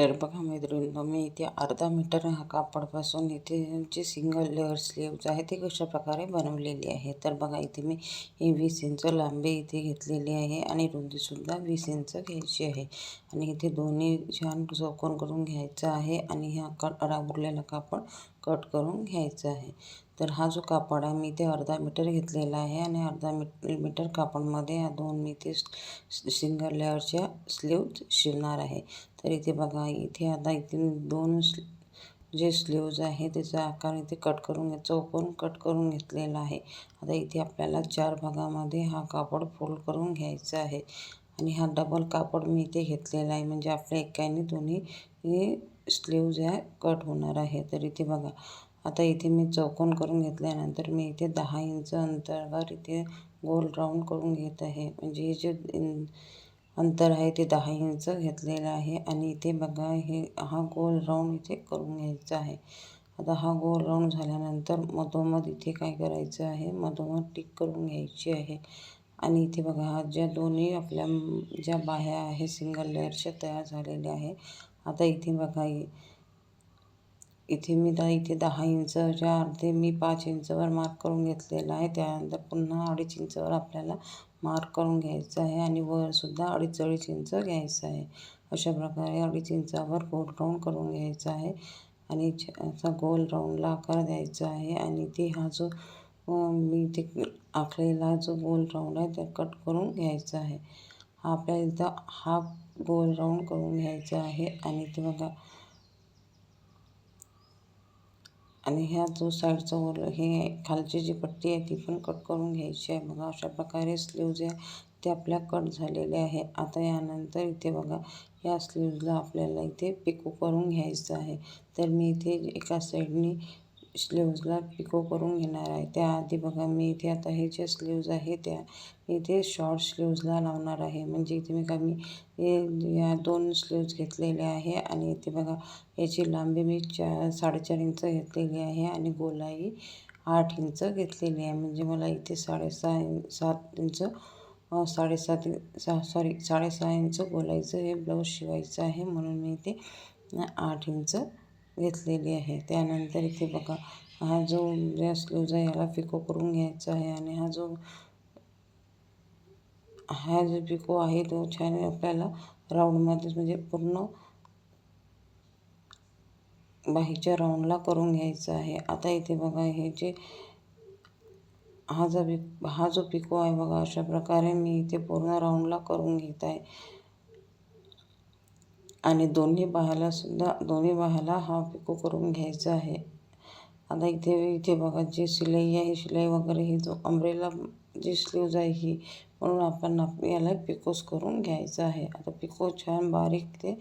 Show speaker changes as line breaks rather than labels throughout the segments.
तर बघा मैत्रिणींनो, मी इथे अर्धा मीटर हा कापडपासून इथे जे सिंगल लेअर स्लीव्ज आहे ते कशा प्रकारे बनवलेली आहे. तर बघा इथे मी ही 20 इंच लांबी इथे घेतलेली आहे आणि रुंदीसुद्धा 20 इंच घ्यायची आहे. आणि इथे दोन्ही छान चौकोन करून घ्यायचा आहे आणि हा उरलेला कापड कट करून घ्यायचा आहे. तर हा जो कापड आहे मी ते अर्धा मीटर घेतलेला आहे आणि अर्धा मीटर कापडमध्ये ह्या दोन मी ते सिंगल लेअरच्या स्लीव्ज शिवणार आहे. तर इथे बघा इथे आता इथे दोन जे स्लीव्ज आहे त्याचा आकार इथे चौकोन कट करून घेतलेला आहे. आता इथे आपल्याला 4 भागामध्ये हा कापड फोल्ड करून घ्यायचा आहे आणि हा डबल कापड मी इथे घेतलेला आहे, म्हणजे आपल्या एकाने दोन्ही स्लीव्ज या कट होणार आहे. तर इथे बघा आता इथे मी चौकोन करून घेतल्यानंतर मी इथे 10 इंच अंतरावर इथे गोल राऊंड करून घेत आहे. म्हणजे हे जे अंतर आहे ते 10 इंच घेतलेलं आहे आणि इथे बघा हा गोल राऊंड इथे करून घ्यायचा आहे. आता हा गोल राऊंड झाल्यानंतर मधोमध इथे काय करायचं आहे, मधोमध टिक करून घ्यायची आहे. आणि इथे बघा हा ज्या दोन्ही आपल्या ज्या बाह्या आहे सिंगल लेअरच्या तयार झालेल्या आहे. आता इथे बघा इथे मी 10 इंचच्या अर्धे मी 5 इंचवर मार्क करून घेतलेला आहे. त्यानंतर पुन्हा 2.5 इंचवर आपल्याला मार्क करून घ्यायचं आहे आणि वरसुद्धा 2.5 इंच घ्यायचं आहे. अशा प्रकारे 2.5 इंचावर गोल राऊंड करून घ्यायचा आहे आणि असा गोल राऊंडला आकार द्यायचा आहे. आणि ते हा जो मी ते आखलेला जो गोल राऊंड आहे ते कट करून घ्यायचा आहे. हा आपल्याला इथं हाफ गोल राऊंड करून घ्यायचा आहे. आणि ते बघा आणि ह्या जो साईडचा हे खालची जी पट्टी आहे ती पण कट करून घ्यायची आहे. बघा अशा प्रकारे स्लीव्ज आहे ते आपल्या कट झालेले आहे. आता यानंतर इथे बघा या स्लीव्जला आपल्याला इथे पिको करून घ्यायचं आहे. तर मी इथे एका साईडनी स्लीव्जला पिको करून घेणार आहे. त्याआधी बघा मी इथे आता हे जे स्लीव्ज आहे त्या इथे शॉर्ट स्लीव्जला लावणार आहे. म्हणजे इथे मी या 2 स्लीव्ज घेतलेल्या आहे आणि इथे बघा याची लांबी मी 4.5 इंच घेतलेली आहे आणि गोलाई 8 इंच घेतलेली आहे. म्हणजे मला इथे 7.5 इंच 6.5 इंच गोलाईचं हे ब्लाऊज शिवायचं आहे, म्हणून मी इथे 8 इंच घेतलेली आहे. त्यानंतर इथे बघा हा जो स्लीव्ज आहे याला पिको करून घ्यायचा आहे आणि हा जो पिको आहे तो छान आपल्याला राऊंडमध्ये म्हणजे पूर्ण बाहीच्या राऊंडला करून घ्यायचा आहे. आता इथे बघा हे जे हा जो पिको आहे बघा अशा प्रकारे मी इथे पूर्ण राऊंडला करून घेत आहे आणि दोन्ही बाह्याला हा पिको करून घ्यायचा आहे. आता इथे बघा जी शिलाई आहे शिलाई वगैरे ही जो अम्ब्रेला जी स्लीव्ज आहे ही, म्हणून आपण याला पिकोस करून घ्यायचं आहे. आता पिको छान बारीक ते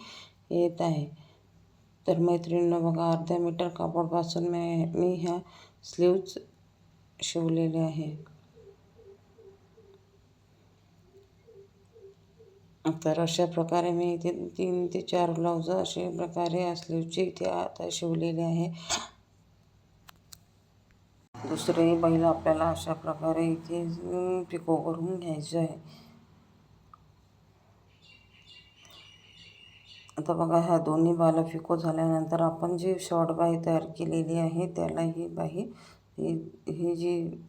येत आहे. तर मैत्रिणींनो बघा अर्ध्या मीटर कापडपासून मी ह्या स्लीव्ज शिवलेल्या आहे. तर अशा प्रकारे मी इथे 3 ते 4 ब्लाउज अशा प्रकारे या स्लीवचे इथे आता शिवलेले आहे. दुसरेही बैल आपल्याला अशा प्रकारे इथे पिको करून घ्यायचे आहे. आता बघा ह्या दोन्ही बाला पिको झाल्यानंतर आपण जी शॉर्ट बाही तयार केलेली आहे त्याला ही बाही ही जी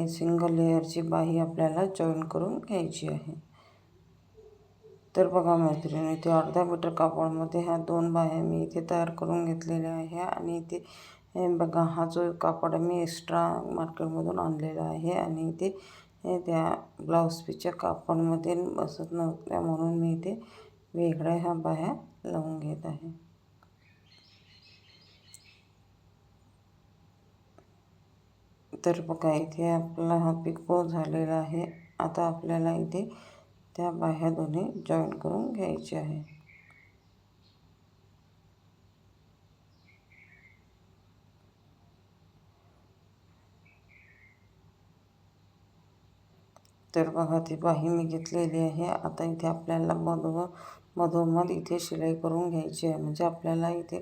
सिंगल लेअरची बाही आपल्याला जॉईन करून घ्यायची आहे. तर बघा मैत्रिणी इथे अर्धा मीटर कापडमध्ये ह्या 2 बाह्या मी इथे तयार करून घेतलेल्या आहे. आणि इथे बघा हा जो कापड मी एक्स्ट्रा मार्केटमधून आणलेला आहे आणि इथे त्या ब्लाऊज पीसच्या कापडमध्ये बसत नव्हत्या, म्हणून मी इथे वेगळ्या ह्या बाह्या लावून घेत आहे. तर बघा इथे आपला हा पिको झालेला आहे. आता आपल्याला इथे त्या बाह्या दोन्ही जॉईन करून घ्यायच्या आहे. तर बघा ती बाही मी घेतलेली आहे. आता इथे आपल्याला मधोमध इथे शिलाई करून घ्यायची आहे. म्हणजे आपल्याला इथे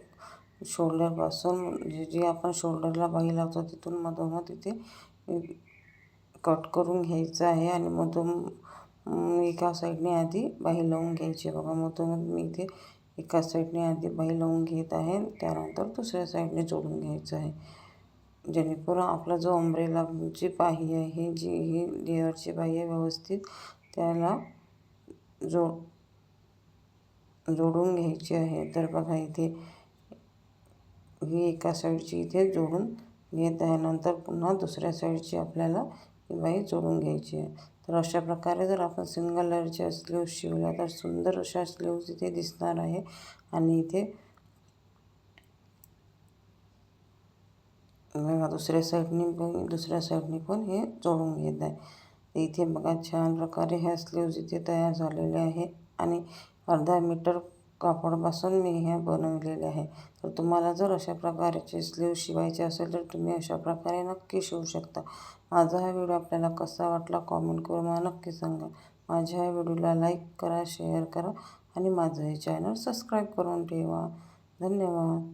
शोल्डरपासून जी आपण शोल्डरला बाही लावतो तिथून मधोमध इथे कट करून घ्यायचं आहे आणि एका साईडने आधी बाही लावून घ्यायची बघा. मधोमध मी इथे एका साईडने आधी बाही लावून घेत आहे, त्यानंतर दुसऱ्या साईडने जोडून घ्यायचं आहे. जेणेकरून आपला जो अम्ब्रेलाची बाही आहे, जी ही लेअरची बाही आहे, व्यवस्थित त्याला जोडून घ्यायची आहे. तर बघा इथे ही एका साईडची इथे जोडून घेत आहे. नंतर पुन्हा दुसऱ्या साईडची आपल्याला ही बाही जोडून घ्यायची आहे. तर अशा प्रकारे जर आपण सिंगल लेअरच्या स्लीव्ज शिवल्या तर सुंदर अशा स्लीव्ज इथे दिसणार आहे. आणि इथे बघा दुसऱ्या साईडनी पण हे जोडून घेत आहे. इथे बघा छान प्रकारे ह्या स्लीव्ज इथे तयार झालेल्या आहे आणि अर्धा मीटर कापडापासून मी ह्या बनवलेल्या आहे. तर तुम्हाला जर अशा प्रकारचे स्लीव शिवायचे असेल तर तुम्ही अशा प्रकारे नक्की शिवू शकता. माझा हा व्हिडिओ आपल्याला कसा वाटला कॉमेंट करून मला नक्की सांगा. माझ्या ह्या व्हिडिओला लाईक करा, शेअर करा आणि माझं हे चॅनल सबस्क्राईब करून ठेवा. धन्यवाद.